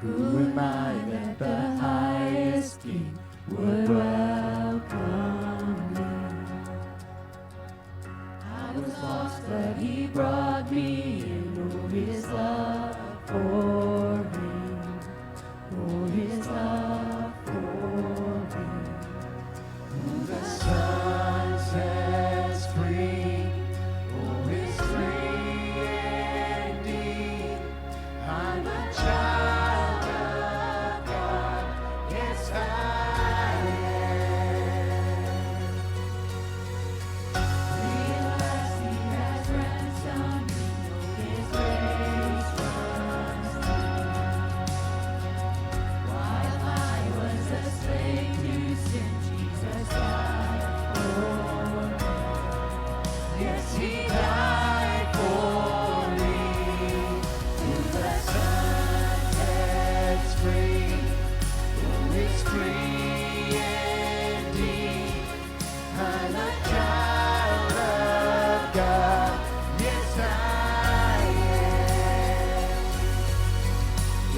Who am I that the highest King would welcome me? I was lost, but he brought me in. Oh, his love for me. Oh, his love for me. Who the Son sets free. Oh, is free indeed. I'm a child of God. Yes, I realize he has ransomed me. His grace runs deep. While I was a slave to sin, Jesus died for me. Yes, he died for me. Who the Son sets free, who is free indeed. I'm a child of God. Yes, I am.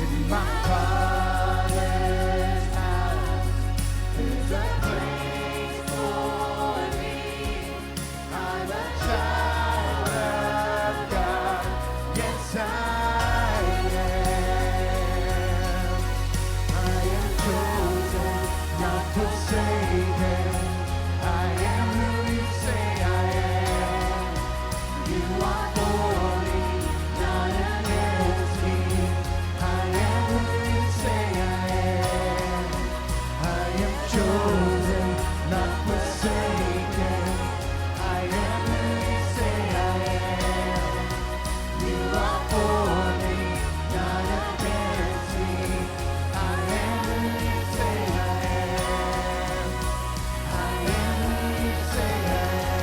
In my Father's house, there's a place for me. I'm a child of God. Yes, I am. I am chosen, not forsaken. I am who you say I am. You are for me, not against me. I am who you say I am. I am chosen, not forsaken. I am who you say I am. You are for me, not against me. I am who you say I am. I am who you say I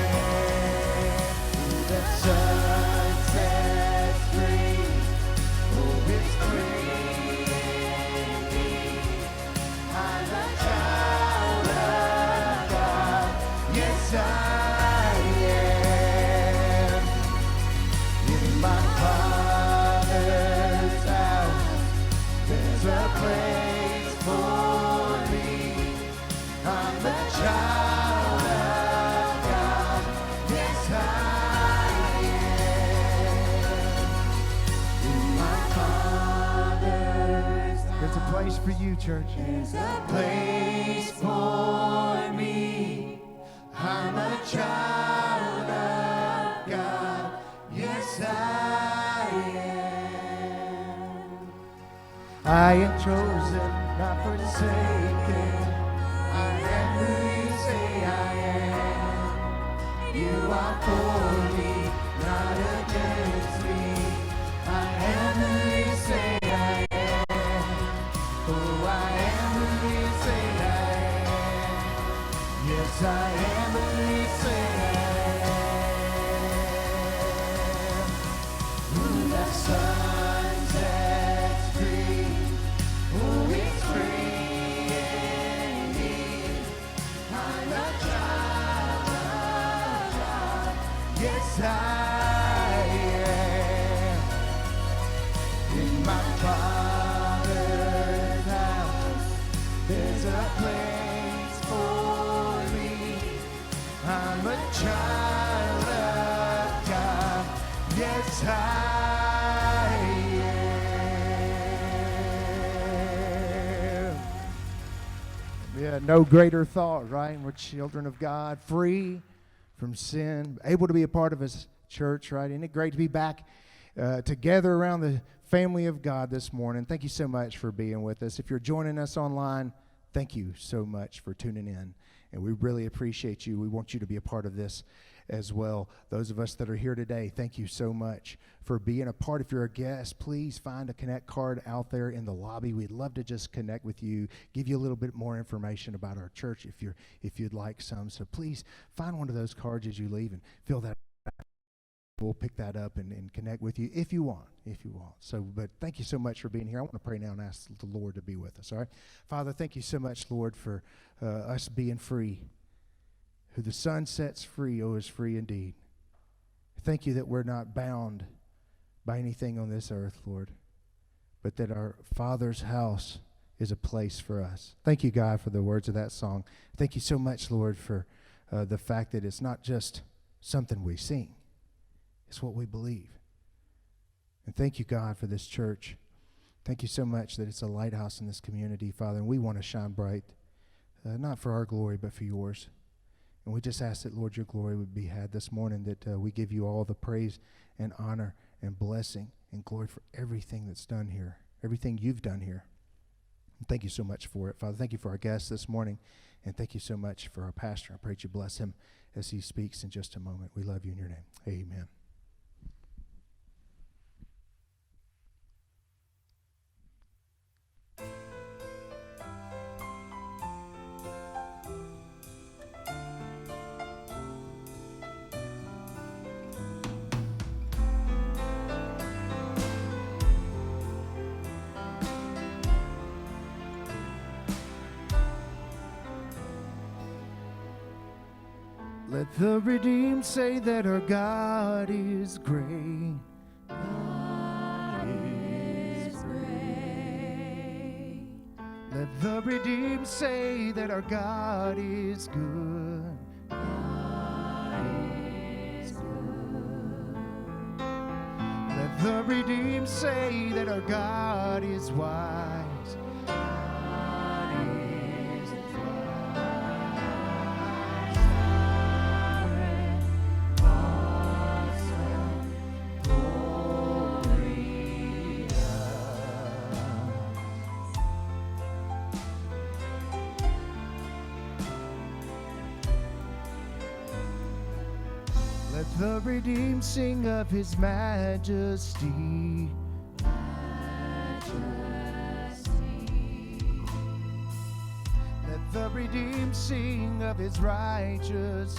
am. Who the Son sets free, who is free indeed. I'm a child of God. Yes, I am. In my Father's house, there's a place for me. I'm a child of God. Yes, I am. In my Father's house. There's a place for you, church. There's a place for me. I'm a child of God. Yes, I am. I am chosen, not forsaken. I am who you say I am. You are for me, not against me. I am who you say I am. Oh, I am who you say I am. Yes, I am who you say I am. Who the Son sets free, who is free indeed. I'm a child of God. Yes, I am. In my Father's house, there's a place for me. I'm a child of God. Yes, I am. Yeah, no greater thought, right? We're children of God, free from sin, able to be a part of His church, right? Isn't it great to be back together around the family of God this morning? Thank you so much for being with us. If you're joining us online, thank you so much for tuning in, and we really appreciate you. We want you to be a part of this as well. Those of us that are here today, thank you so much for being a part. If you're a guest, please find a Connect card out there in the lobby. We'd love to just connect with you, give you a little bit more information about our church if you'd like some. So please find one of those cards as you leave and fill that out. We'll pick that up and connect with you if you want. So, but thank you so much for being here. I want to pray now and ask the Lord to be with us, all right? Father, thank you so much, Lord, for us being free. Who the Son sets free, is free indeed. Thank you that we're not bound by anything on this earth, Lord. but that our Father's house is a place for us. Thank you, God, for the words of that song. Thank you so much, Lord, for the fact that it's not just something we sing. It's what we believe. And thank you, God, for this church. Thank you so much that it's a lighthouse in this community, Father, and we want to shine bright, not for our glory, but for yours. And we just ask that, Lord, your glory would be had this morning, that we give you all the praise and honor and blessing and glory for everything that's done here, everything you've done here. And thank you so much for it, Father. Thank you for our guests this morning, and thank you so much for our pastor. I pray that you bless him as he speaks in just a moment. We love you in your name. Amen. Let the redeemed say that our God is great. God is great. Let the redeemed say that our God is good. God is good. Let the redeemed say that our God is wise. God is Let the redeemed sing of his majesty. Let the redeemed sing of his righteousness.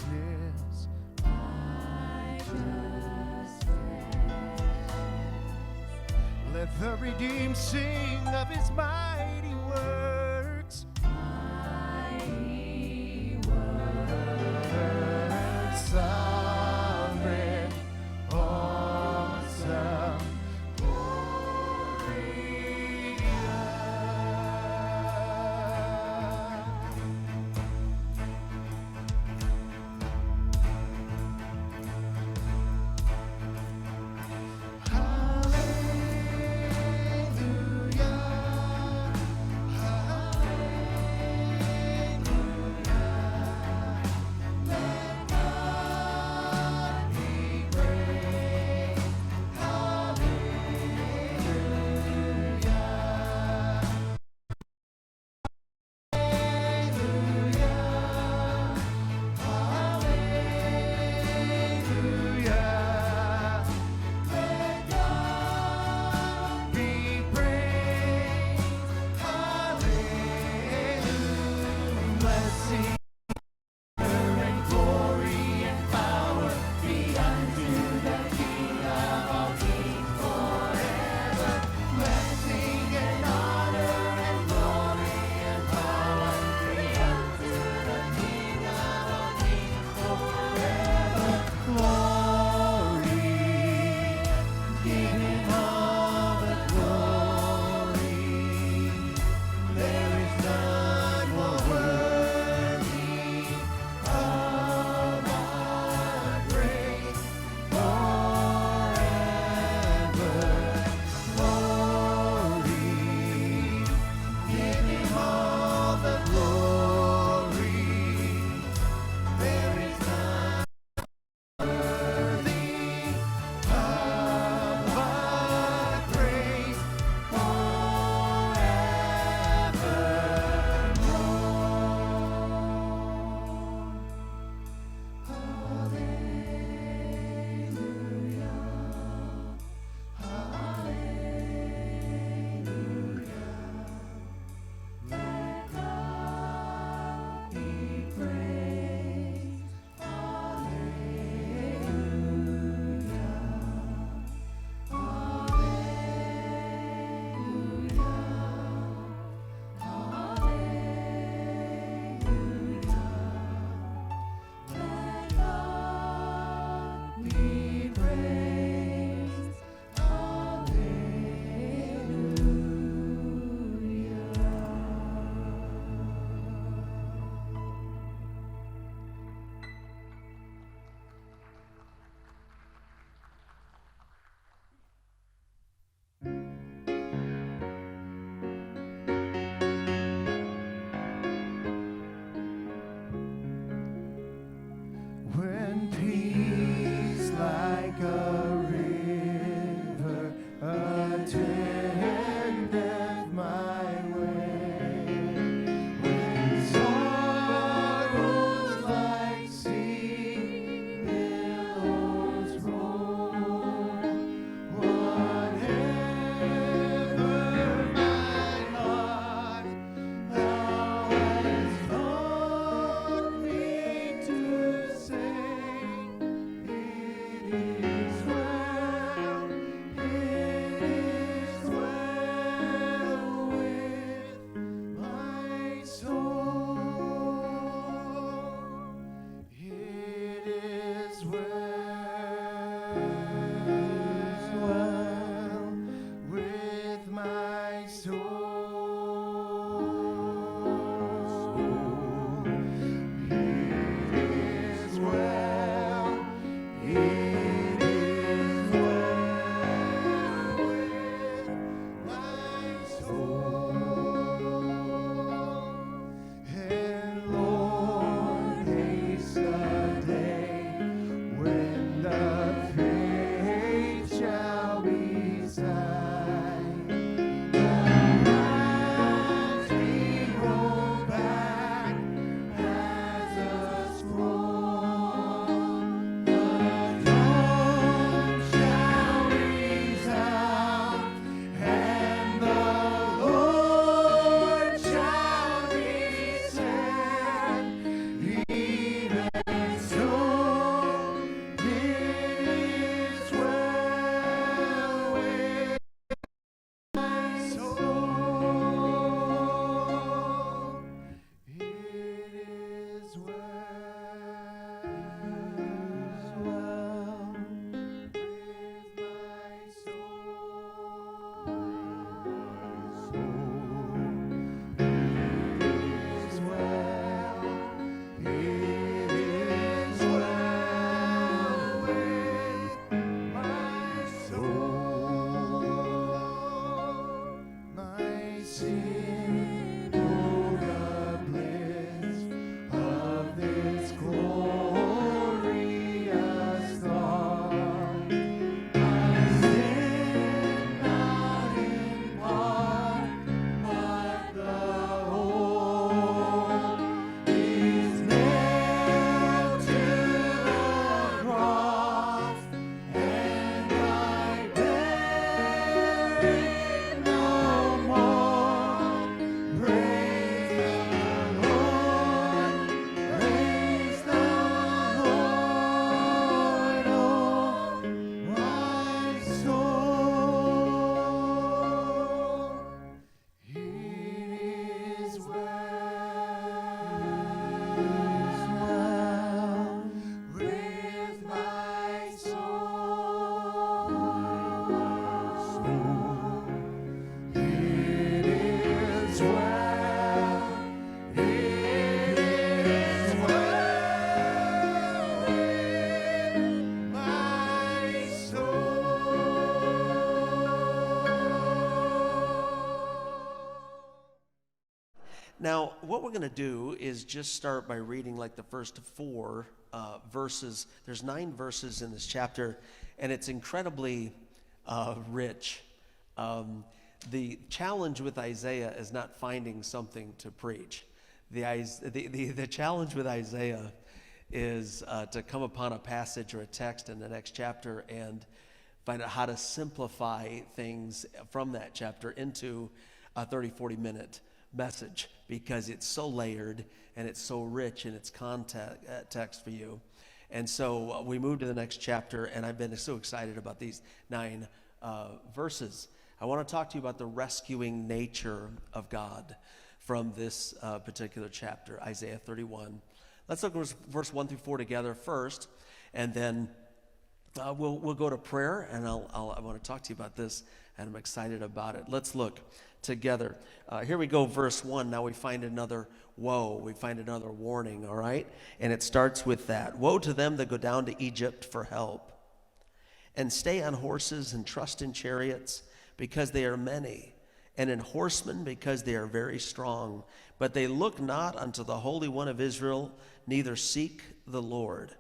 Let the redeemed sing of his mighty works. mighty word. Sovereign, awesome, Now, what we're going to do is just start by reading like the first four verses. There's 9 verses in this chapter, and it's incredibly rich. The challenge with Isaiah is not finding something to preach. The challenge with Isaiah is to come upon a passage or a text in the next chapter and find out how to simplify things from that chapter into a 30, 40-minute message, because it's so layered and it's so rich in its context for you. And so we move to the next chapter, and I've been so excited about these 9 verses. I want to talk to you about the rescuing nature of God from this particular chapter, Isaiah 31. Let's look at verse 1 through 4 together first, and then we'll go to prayer, and I want to talk to you about this, and I'm excited about it. Let's look together. Here we go, verse 1. Now we find another woe. We find another warning, all right? And it starts with that. Woe to them that go down to Egypt for help, and stay on horses and trust in chariots, because they are many, and in horsemen, because they are very strong. But they look not unto the Holy One of Israel, neither seek the Lord.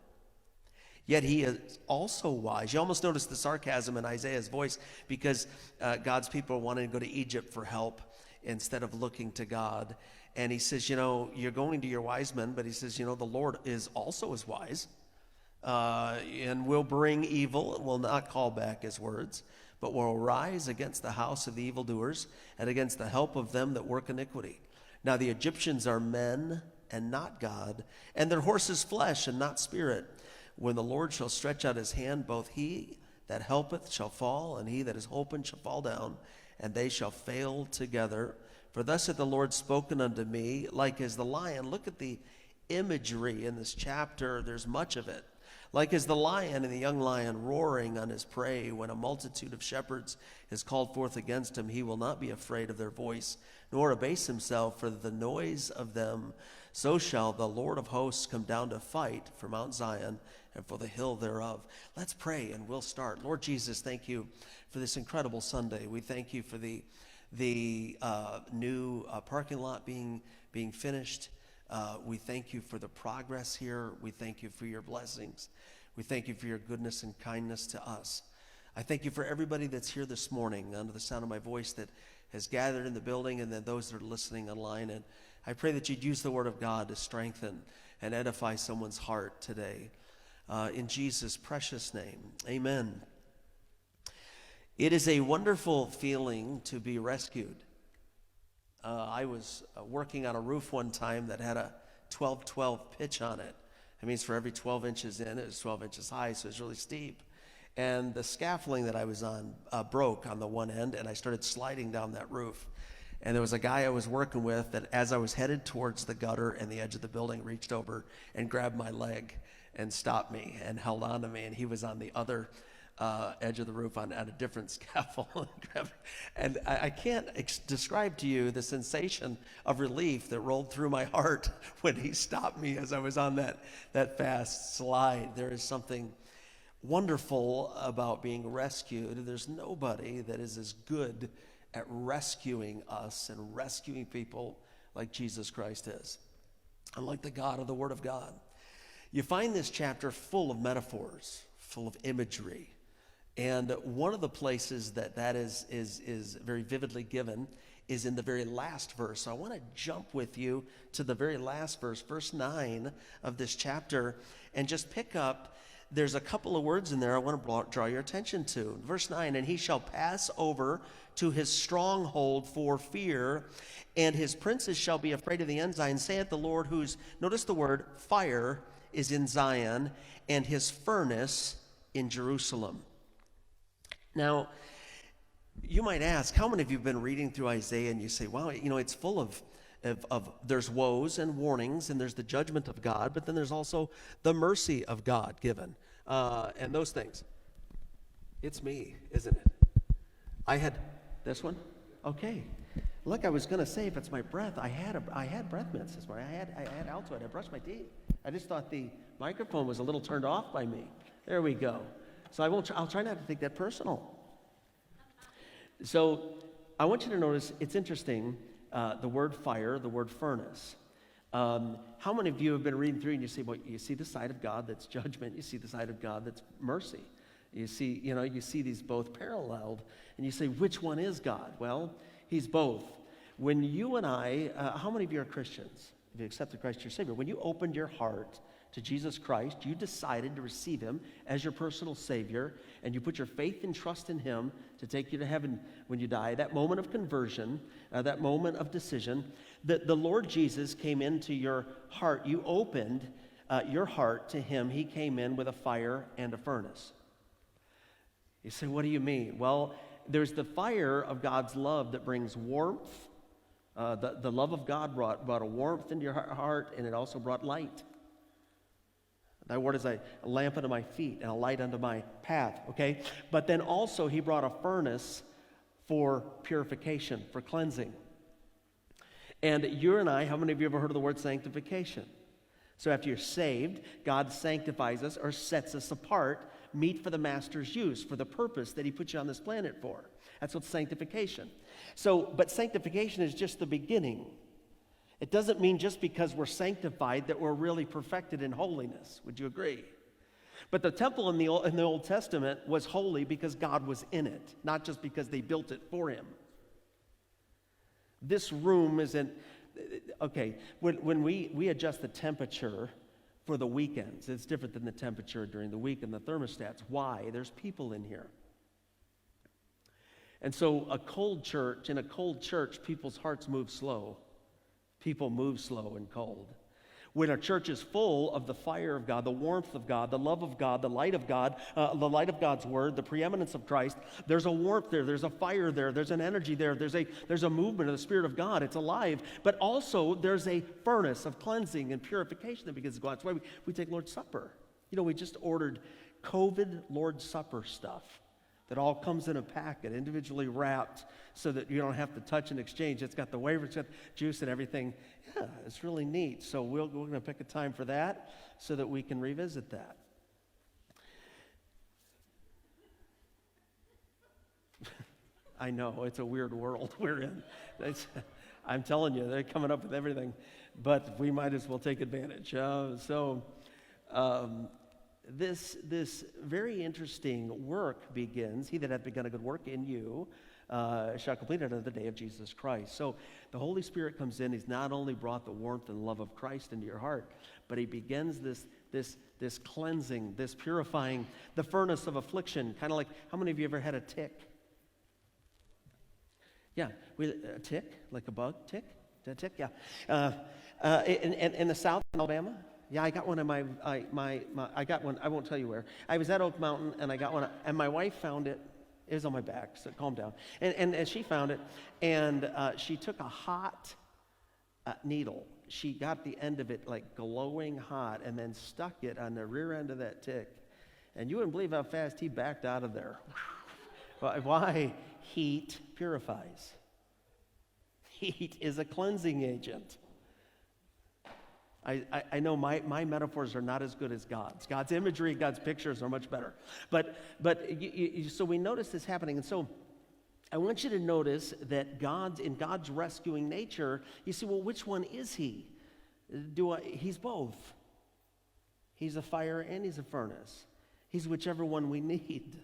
Yet he is also wise. You almost notice the sarcasm in Isaiah's voice, because God's people are wanting to go to Egypt for help instead of looking to God. And he says, you're going to your wise men, but he says, the Lord is also as wise, and will bring evil, and will not call back his words, but will rise against the house of the evildoers, and against the help of them that work iniquity. Now the Egyptians are men and not God, and their horses flesh and not spirit. When the Lord shall stretch out his hand, both he that helpeth shall fall, and he that is hoping shall fall down, and they shall fail together. For thus hath the Lord spoken unto me, like as the lion. Look at the imagery in this chapter. There's much of it. Like as the lion and the young lion roaring on his prey, when a multitude of shepherds is called forth against him, he will not be afraid of their voice, nor abase himself for the noise of them. So shall the Lord of hosts come down to fight for Mount Zion and for the hill thereof. Let's pray and we'll start. Lord Jesus, thank you for this incredible Sunday. We thank you for the new parking lot being finished. We thank you for the progress here. We thank you for your blessings. We thank you for your goodness and kindness to us. I thank you for everybody that's here this morning under the sound of my voice that has gathered in the building, and then those that are listening online. And I pray that you'd use the word of God to strengthen and edify someone's heart today. In Jesus' precious name, amen. It is a wonderful feeling to be rescued. I was working on a roof one time that had a 12-12 pitch on it. That means for every 12 inches in, it was 12 inches high, so it was really steep. And the scaffolding that I was on broke on the one end, and I started sliding down that roof. And there was a guy I was working with that as I was headed towards the gutter and the edge of the building, reached over and grabbed my leg and stopped me and held on to me. And he was on the other edge of the roof on a different scaffold. And I can't describe to you the sensation of relief that rolled through my heart when he stopped me as I was on that fast slide. There is something wonderful about being rescued. There's nobody that is as good at rescuing us and rescuing people like Jesus Christ is, and like the God of the Word of God. You find this chapter full of metaphors, full of imagery. And one of the places that is very vividly given is in the very last verse. So I want to jump with you to the very last verse, verse 9 of this chapter, and just pick up. There's a couple of words in there I want to draw your attention to. Verse 9, and he shall pass over to his stronghold for fear, and his princes shall be afraid of the ensign, saith the Lord, whose, notice the word, fire is in Zion, and his furnace in Jerusalem. Now, you might ask, how many of you have been reading through Isaiah and you say, wow, it's full of there's woes and warnings, and there's the judgment of God, but then there's also the mercy of God given, and those things. It's me, isn't it? I had this one? Okay. Look, I was going to say, if it's my breath, I had breath mints this morning. I had Altoid. I brushed my teeth. I just thought the microphone was a little turned off by me. There we go. So I'll try not to take that personal. So I want you to notice, it's interesting, the word fire, the word furnace. How many of you have been reading through and you say, well, you see the side of God that's judgment, you see the side of God that's mercy. You see these both paralleled, and you say, which one is God? Well, he's both. When you and I, how many of you are Christians? If you accepted Christ your Savior, when you opened your heart to Jesus Christ, you decided to receive him as your personal Savior, and you put your faith and trust in him to take you to heaven when you die. That moment of conversion, that moment of decision, the Lord Jesus came into your heart. You opened your heart to him. He came in with a fire and a furnace. You say, what do you mean? Well, there's the fire of God's love that brings warmth. The love of God brought a warmth into your heart, and it also brought light. Thy word is a lamp unto my feet and a light unto my path, okay? But then also he brought a furnace for purification, for cleansing. And you and I, how many of you ever heard of the word sanctification? So after you're saved, God sanctifies us or sets us apart, meet for the master's use, for the purpose that he put you on this planet for. That's what sanctification. But sanctification is just the beginning. It doesn't mean just because we're sanctified that we're really perfected in holiness. Would you agree? But the temple in the Old Testament was holy because God was in it, not just because they built it for him. This room isn't, okay, when we adjust the temperature for the weekends, it's different than the temperature during the week and the thermostats. Why? There's people in here. And so in a cold church, people's hearts move slow. People move slow and cold. When a church is full of the fire of God, the warmth of God, the love of God, the light of God, the light of God's word, the preeminence of Christ, there's a warmth there, there's a fire there, there's an energy there, there's a movement of the Spirit of God. It's alive. But also there's a furnace of cleansing and purification that begins to go on. That's why we take Lord's Supper. You know, we just ordered COVID Lord's Supper stuff that all comes in a packet, individually wrapped, so that you don't have to touch and exchange. It's got the wafer, it's got juice and everything. Yeah, it's really neat. So we're going to pick a time for that so that we can revisit that. I know, it's a weird world we're in. I'm telling you, they're coming up with everything, but we might as well take advantage. This very interesting work begins. He that hath begun a good work in you shall complete it unto the day of Jesus Christ. So the Holy Spirit comes in. He's not only brought the warmth and love of Christ into your heart, but he begins this cleansing, this purifying, the furnace of affliction. Kind of like, how many of you ever had a tick? Yeah, a tick, like a bug tick? A tick, yeah. In the South, in Alabama. Yeah, I got one in I got one, I won't tell you where. I was at Oak Mountain, and I got one, and my wife found it. It was on my back, so calm down. And she found it, and she took a hot needle. She got the end of it like glowing hot, and then stuck it on the rear end of that tick. And you wouldn't believe how fast he backed out of there. Why? Heat purifies. Heat is a cleansing agent. I know my metaphors are not as good as God's. God's imagery, God's pictures are much better. But so we notice this happening. And so I want you to notice that in God's rescuing nature, you see, well, which one is he? He's both. He's a fire and he's a furnace. He's whichever one we need.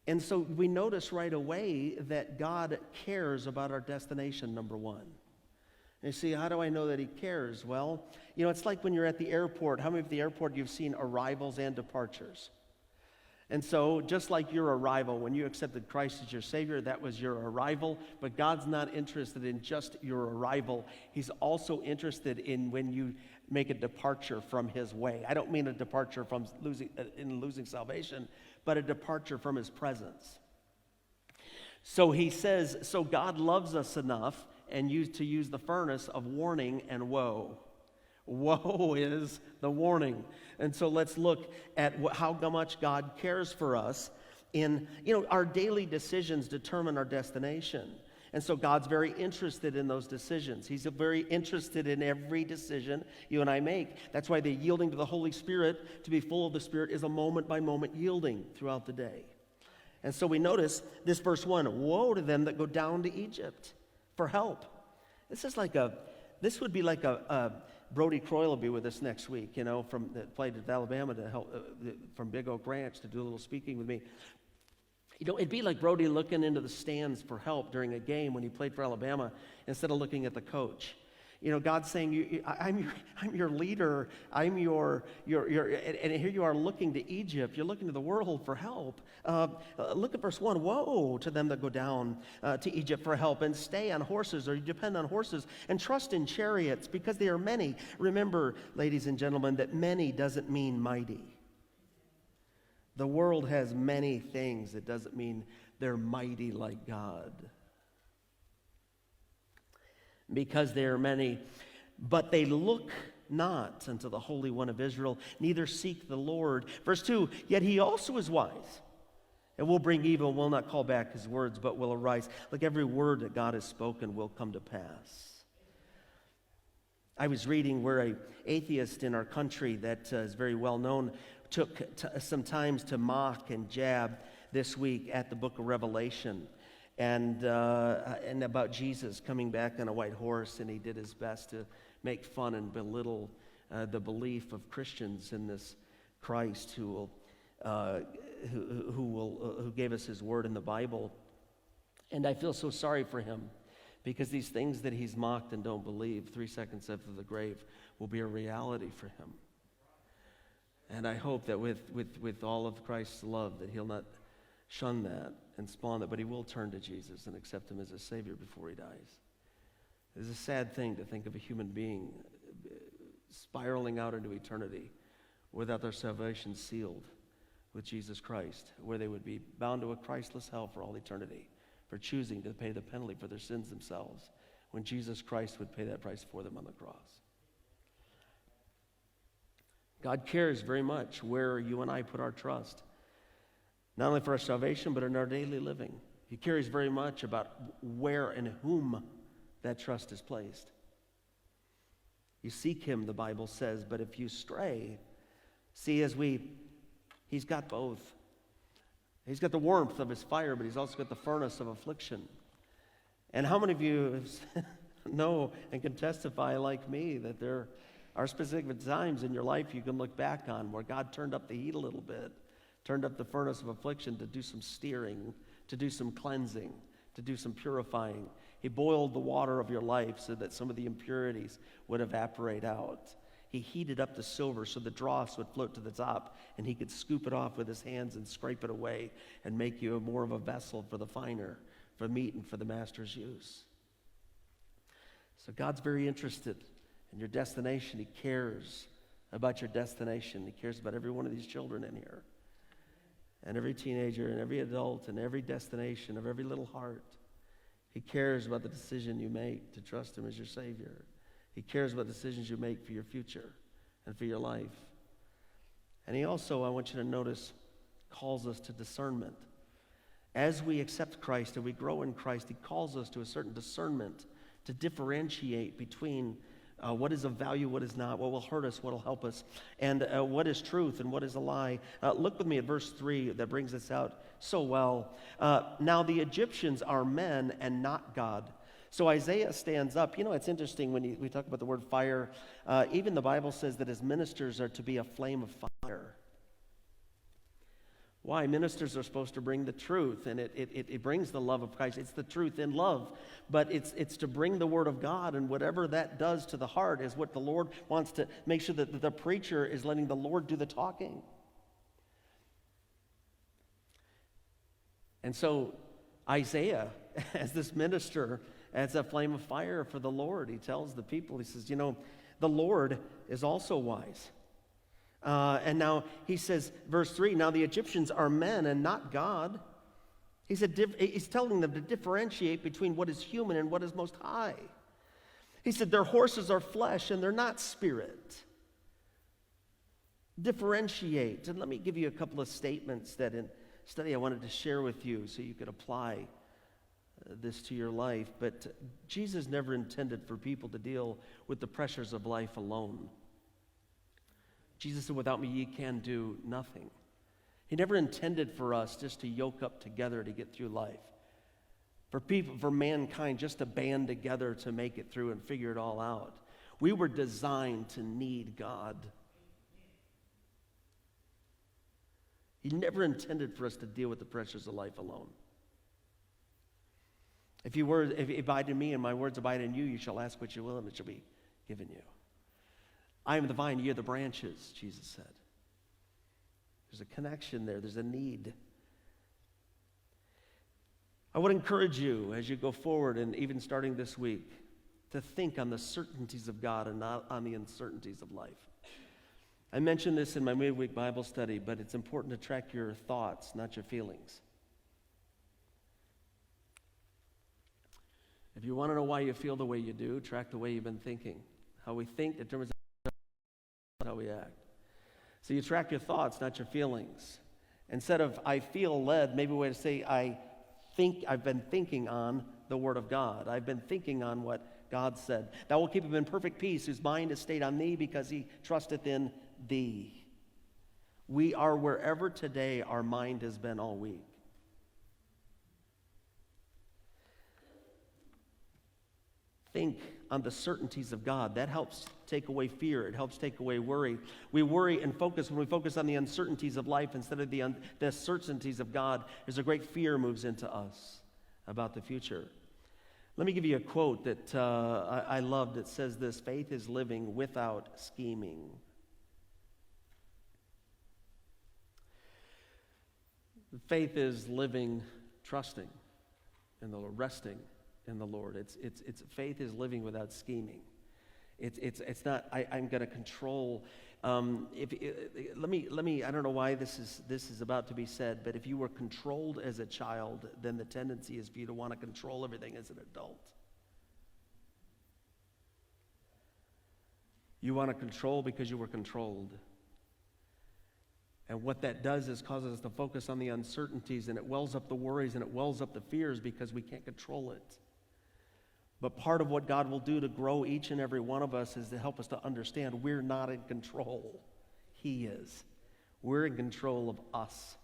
And so we notice right away that God cares about our destination, number one. You see, how do I know that he cares? Well, you know, it's like when you're at the airport. How many of the airport you've seen arrivals and departures? And so, just like your arrival, when you accepted Christ as your Savior, that was your arrival. But God's not interested in just your arrival. He's also interested in when you make a departure from his way. I don't mean a departure from losing salvation, but a departure from his presence. So he says, so God loves us enough and to use the furnace of warning and woe. Woe is the warning. And so let's look at how much God cares for us. Our daily decisions determine our destination. And so God's very interested in those decisions. He's very interested in every decision you and I make. That's why the yielding to the Holy Spirit, to be full of the Spirit, is a moment-by-moment yielding throughout the day. And so we notice this verse 1, woe to them that go down to Egypt for help. This would be like a Brody Croyle will be with us next week, that played at Alabama to help from Big Oak Ranch to do a little speaking with me. It'd be like Brody looking into the stands for help during a game when he played for Alabama instead of looking at the coach. God's saying, I'm your leader. I'm your, and here you are looking to Egypt. You're looking to the world for help. Look at verse 1. Woe to them that go down to Egypt for help and stay on horses, or you depend on horses, and trust in chariots because they are many. Remember, ladies and gentlemen, that many doesn't mean mighty. The world has many things. It doesn't mean they're mighty like God. Because they are many, but they look not unto the Holy One of Israel, neither seek the Lord. Verse 2, yet he also is wise, and will bring evil, will not call back his words, but will arise. Like every word that God has spoken will come to pass. I was reading where an atheist in our country that is very well known took some times to mock and jab this week at the book of Revelation. And about Jesus coming back on a white horse, and he did his best to make fun and belittle the belief of Christians in this Christ who gave us his word in the Bible. And I feel so sorry for him, because these things that he's mocked and don't believe 3 seconds after the grave will be a reality for him. And I hope that with all of Christ's love that he'll not shun that and spawn that, but he will turn to Jesus and accept him as a Savior before he dies. It's a sad thing to think of a human being spiraling out into eternity without their salvation sealed with Jesus Christ, where they would be bound to a Christless hell for all eternity for choosing to pay the penalty for their sins themselves, when Jesus Christ would pay that price for them on the cross. God cares very much where you and I put our trust, not only for our salvation, but in our daily living. He cares very much about where and whom that trust is placed. You seek him, the Bible says, but if you stray, see, he's got both. He's got the warmth of his fire, but he's also got the furnace of affliction. And how many of you know and can testify like me that there are specific times in your life you can look back on where God turned up the heat a little bit, turned up the furnace of affliction to do some steering, to do some cleansing, to do some purifying. He boiled the water of your life so that some of the impurities would evaporate out. He heated up the silver so the dross would float to the top, and he could scoop it off with his hands and scrape it away and make you more of a vessel for the finer, for meat and for the master's use. So God's very interested in your destination. He cares about your destination. He cares about every one of these children in here, and every teenager and every adult and every destination of every little heart. He cares about the decision you make to trust him as your Savior. He cares about decisions you make for your future and for your life. And he also, I want you to notice, calls us to discernment. As we accept Christ and we grow in Christ, he calls us to a certain discernment to differentiate between what is of value, what is not, what will hurt us, what will help us, and what is truth and what is a lie. Look with me at verse 3 that brings us out so well. Now the Egyptians are men and not God. So Isaiah stands up. You know, it's interesting when we talk about the word fire. Even the Bible says that his ministers are to be a flame of fire. Why? Ministers are supposed to bring the truth, and it brings the love of Christ. It's the truth in love, but it's to bring the word of God, and whatever that does to the heart is what the Lord wants to make sure that the preacher is letting the Lord do the talking. And so Isaiah, as this minister, as a flame of fire for the Lord, he tells the people, he says, you know, the Lord is also wise. And now he says, verse 3, now the Egyptians are men and not God. He said, he's telling them to differentiate between what is human and what is most high. He said, their horses are flesh and they're not spirit. Differentiate. And let me give you a couple of statements that in study I wanted to share with you so you could apply this to your life. But Jesus never intended for people to deal with the pressures of life alone. Jesus said, without me ye can do nothing. He never intended for us just to yoke up together to get through life. For mankind just to band together to make it through and figure it all out. We were designed to need God. He never intended for us to deal with the pressures of life alone. If you abide in me and my words abide in you, you shall ask what you will and it shall be given you. I am the vine, ye are the branches, Jesus said. There's a connection there. There's a need. I would encourage you as you go forward and even starting this week to think on the certainties of God and not on the uncertainties of life. I mentioned this in my midweek Bible study, but it's important to track your thoughts, not your feelings. If you want to know why you feel the way you do, track the way you've been thinking. How we think determines how we act. So you track your thoughts, not your feelings. Instead of I feel led, maybe a way to say I've been thinking on the Word of God. I've been thinking on what God said. Thou will keep him in perfect peace, whose mind is stayed on thee, because he trusteth in thee. We are wherever today our mind has been all week. Think on the certainties of God. That helps take away fear. It helps take away worry. We worry and focus when we focus on the uncertainties of life instead of the certainties of God. There's a great fear moves into us about the future. Let me give you a quote that I loved. It says this: faith is living without scheming. Faith is living, trusting in the Lord, resting in the Lord. It's faith is living without scheming. It's not. I'm going to control. Let me. I don't know why this is about to be said, but if you were controlled as a child, then the tendency is for you to want to control everything as an adult. You want to control because you were controlled. And what that does is causes us to focus on the uncertainties, and it wells up the worries, and it wells up the fears because we can't control it. But part of what God will do to grow each and every one of us is to help us to understand we're not in control. He is. We're in control of us.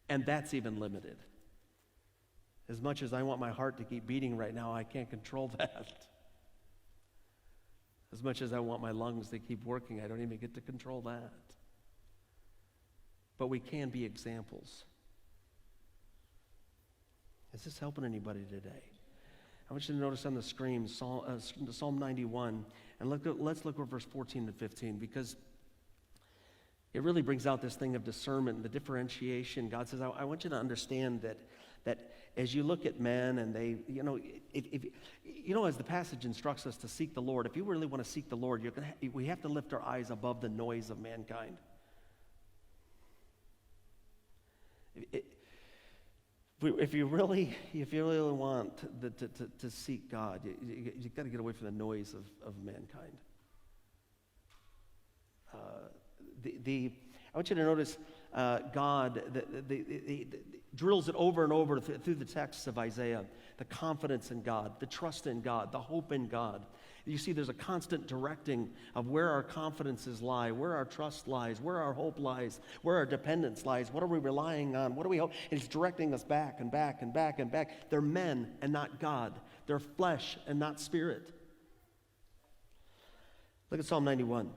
And that's even limited. As much as I want my heart to keep beating right now, I can't control that. As much as I want my lungs to keep working, I don't even get to control that. But we can be examples. Is this helping anybody today? I want you to notice on the screen Psalm 91, and let's look at verse 14 and 15, because it really brings out this thing of discernment and the differentiation. God says, I want you to understand that as you look at men and they, as the passage instructs us to seek the Lord, if you really want to seek the Lord, we have to lift our eyes above the noise of mankind. If you really want to seek God, you've got to get away from the noise of mankind. I want you to notice God drills it over and over through the texts of Isaiah, the confidence in God, the trust in God, the hope in God. You see there's a constant directing of where our confidences lie, where our trust lies, where our hope lies, where our dependence lies, what are we relying on, what do we hope? And He's directing us back and back and back and back. They're men and not God. They're flesh and not spirit. Look at Psalm 91.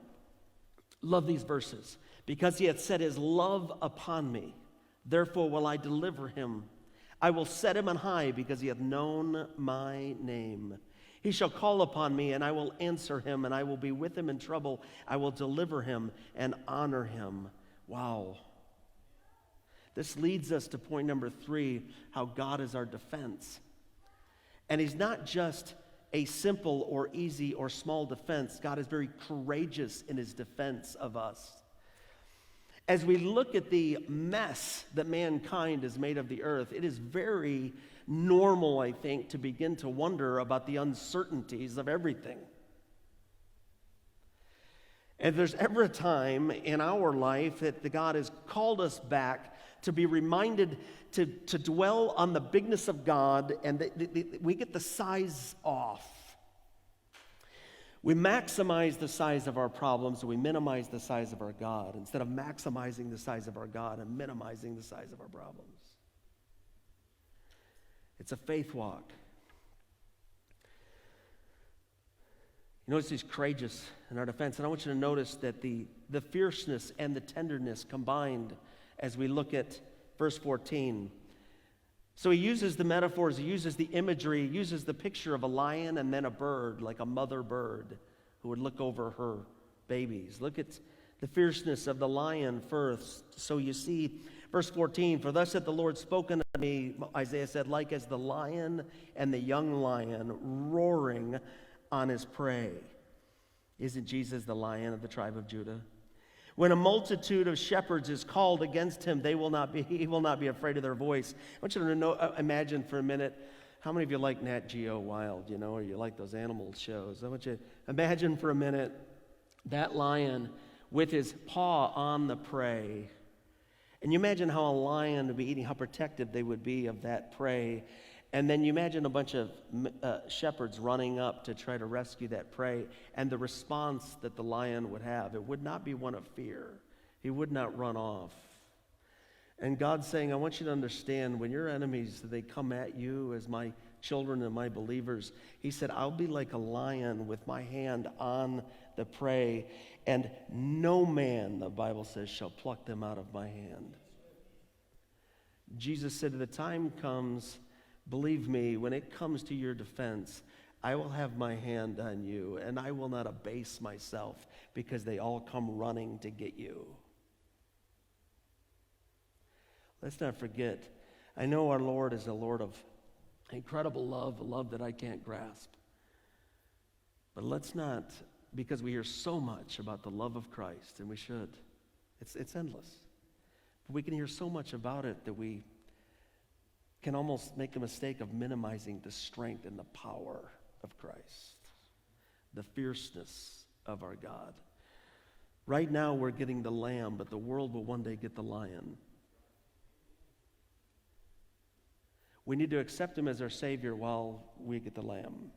Love these verses. Because He hath set His love upon me, therefore will I deliver him. I will set him on high because he hath known my name. He shall call upon me, and I will answer him, and I will be with him in trouble. I will deliver him and honor him. Wow. This leads us to point number 3, how God is our defense. And He's not just a simple or easy or small defense. God is very courageous in His defense of us. As we look at the mess that mankind has made of the earth, it is very normal, I think, to begin to wonder about the uncertainties of everything. And if there's ever a time in our life that God has called us back to be reminded to dwell on the bigness of God, and we get the size off. We maximize the size of our problems, and we minimize the size of our God, instead of maximizing the size of our God and minimizing the size of our problems. It's a faith walk. You notice He's courageous in our defense, and I want you to notice that the fierceness and the tenderness combined as we look at verse 14. So He uses the metaphors, He uses the imagery, He uses the picture of a lion and then a bird, like a mother bird who would look over her babies. Look at the fierceness of the lion first. So you see, verse 14, for thus hath the Lord spoken unto me, Isaiah said, like as the lion and the young lion roaring on his prey. Isn't Jesus the lion of the tribe of Judah? When a multitude of shepherds is called against him, he will not be afraid of their voice. I want you to imagine for a minute, how many of you like Nat Geo Wild, or you like those animal shows? I want you to imagine for a minute that lion with his paw on the prey. And you imagine how a lion would be eating, how protective they would be of that prey. And then you imagine a bunch of shepherds running up to try to rescue that prey, and the response that the lion would have, it would not be one of fear. He would not run off. And God's saying, I want you to understand, when your enemies, they come at you as my children and my believers, He said, I'll be like a lion with my hand on the prey, and no man, the Bible says, shall pluck them out of my hand. Jesus said, the time comes, believe me, when it comes to your defense, I will have my hand on you, and I will not abase myself because they all come running to get you. Let's not forget, I know our Lord is a Lord of Incredible love, a love that I can't grasp. But let's not, because we hear so much about the love of Christ, and we should. It's endless. But we can hear so much about it that we can almost make the mistake of minimizing the strength and the power of Christ, the fierceness of our God. Right now we're getting the lamb, but the world will one day get the lion. We need to accept him as our Savior while we get the lamb.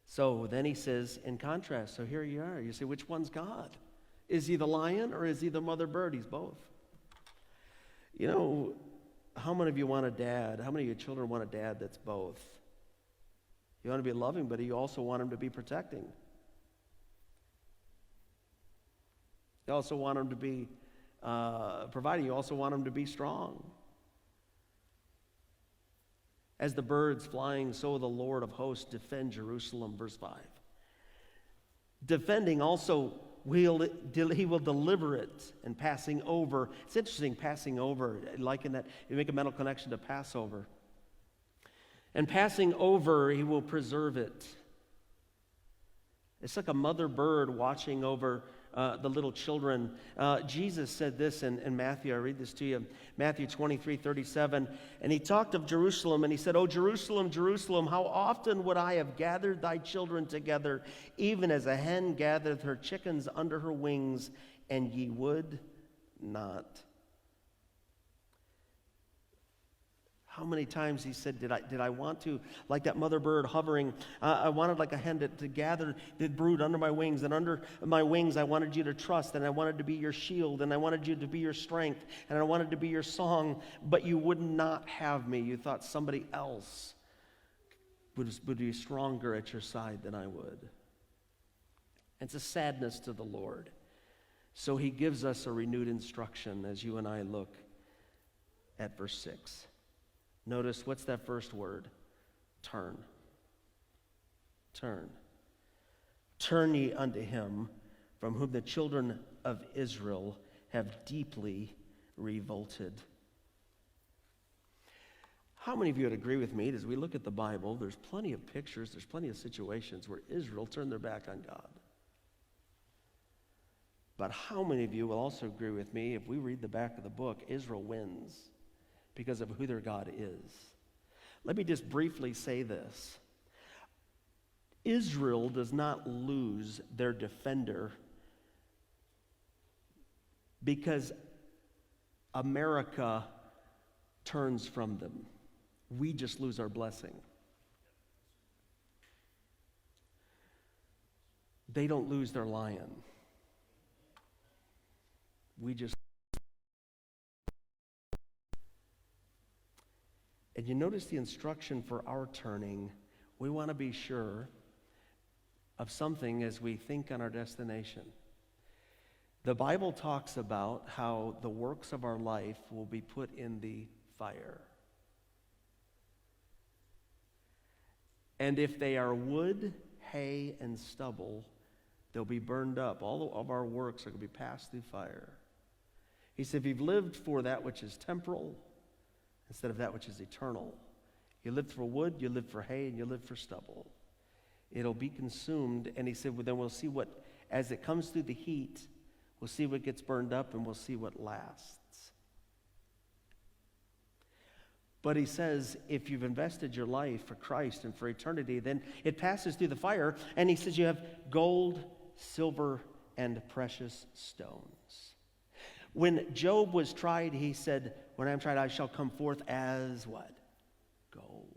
So then he says, in contrast, so here you are. You say, which one's God? Is he the lion or is he the mother bird? He's both. You know, how many of you want a dad? How many of your children want a dad that's both? You want to be loving, but you also want him to be protecting. You also want him to be providing. You also want him to be strong. As the birds flying, so the Lord of hosts defend Jerusalem, verse 5. Defending also, he will deliver it, and passing over. It's interesting, passing over, like in that, you make a mental connection to Passover. And passing over, he will preserve it. It's like a mother bird watching over the little children. Jesus said this in Matthew. I read this to you. Matthew 23:37. And he talked of Jerusalem, and he said, "O Jerusalem, Jerusalem, how often would I have gathered thy children together, even as a hen gathereth her chickens under her wings, and ye would not." How many times he said, did I want to, like that mother bird hovering, I wanted like a hen to gather the brood under my wings, and under my wings I wanted you to trust, and I wanted to be your shield, and I wanted you to be your strength, and I wanted to be your song, but you would not have me. You thought somebody else would be stronger at your side than I would. It's a sadness to the Lord. So he gives us a renewed instruction as you and I look at verse 6. Notice, what's that first word? Turn. Turn. Turn ye unto him, from whom the children of Israel have deeply revolted. How many of you would agree with me, as we look at the Bible, there's plenty of pictures, there's plenty of situations where Israel turned their back on God. But how many of you will also agree with me, if we read the back of the book, Israel wins because of who their God is? Let me just briefly say this. Israel does not lose their defender because America turns from them. We just lose our blessing. They don't lose their lion. We just. And you notice the instruction for our turning. We want to be sure of something as we think on our destination. The Bible talks about how the works of our life will be put in the fire. And if they are wood, hay, and stubble, they'll be burned up. All of our works are going to be passed through fire. He said, if you've lived for that which is temporal instead of that which is eternal, you lived for wood, you lived for hay, and you lived for stubble. It'll be consumed. And he said, well, then we'll see what, as it comes through the heat, we'll see what gets burned up, and we'll see what lasts. But he says, if you've invested your life for Christ and for eternity, then it passes through the fire. And he says you have gold, silver, and precious stones. When Job was tried, he said, when I'm tried, I shall come forth as what? Gold.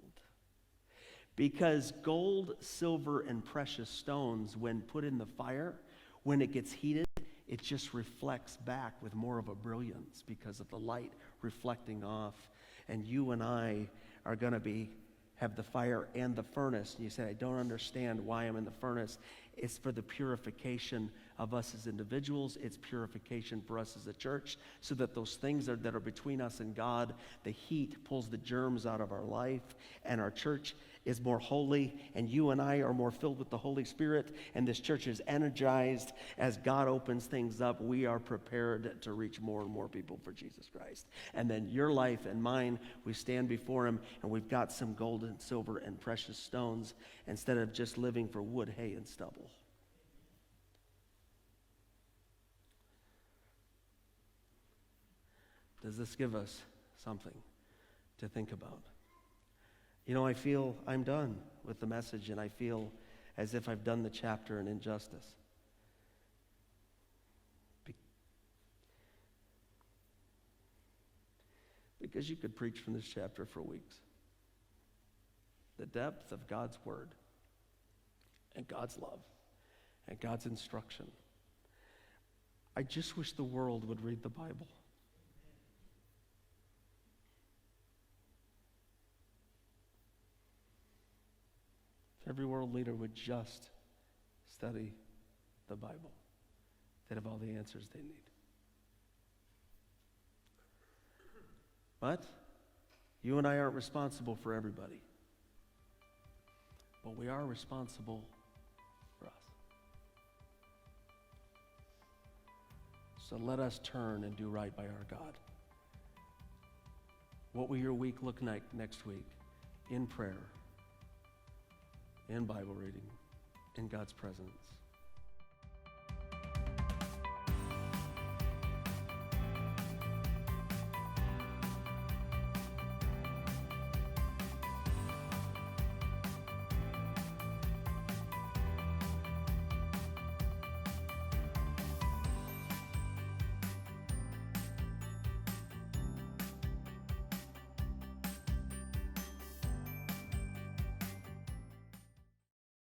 Because gold, silver, and precious stones, when put in the fire, when it gets heated, it just reflects back with more of a brilliance because of the light reflecting off. And you and I are going to have the fire and the furnace. And you say, I don't understand why I'm in the furnace. It's for the purification of us as individuals. It's purification for us as a church, so that those things that are between us and God, the heat pulls the germs out of our life, and our church is more holy, and you and I are more filled with the Holy Spirit, and this church is energized as God opens things up, we are prepared to reach more and more people for Jesus Christ. And then your life and mine, we stand before him, and we've got some gold and silver and precious stones instead of just living for wood, hay, and stubble. Does this give us something to think about? You know, I feel I'm done with the message, and I feel as if I've done the chapter an injustice. Because you could preach from this chapter for weeks. The depth of God's word and God's love and God's instruction. I just wish the world would read the Bible. Every world leader would just study the Bible. They'd have all the answers they need. But you and I aren't responsible for everybody. But we are responsible for us. So let us turn and do right by our God. What will your week look like next week? In prayer, in Bible reading, in God's presence.